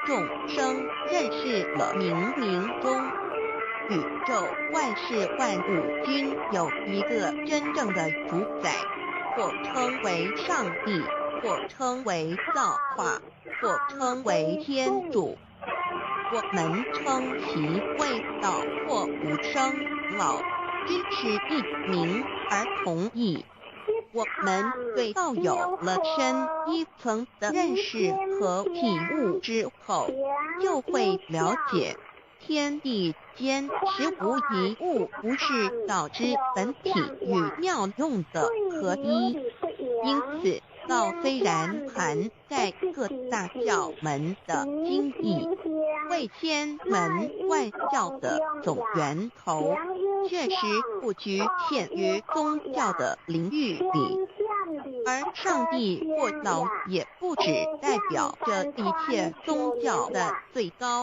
众生认识了冥冥中宇宙万事万物均有一个真正的主宰，或称为上帝，或称为造化，或称为天主。我们称其为道或无生老，均是一名而同义。我们对道有了深一层的认识和体悟之后，就会了解天地间实无一物不是道之本体与妙用的合一。因此道虽然含在各大教门的经义，为千门万教的总源头，确实不局限于宗教的领域里。而上帝或道也不只代表着一切宗教的最高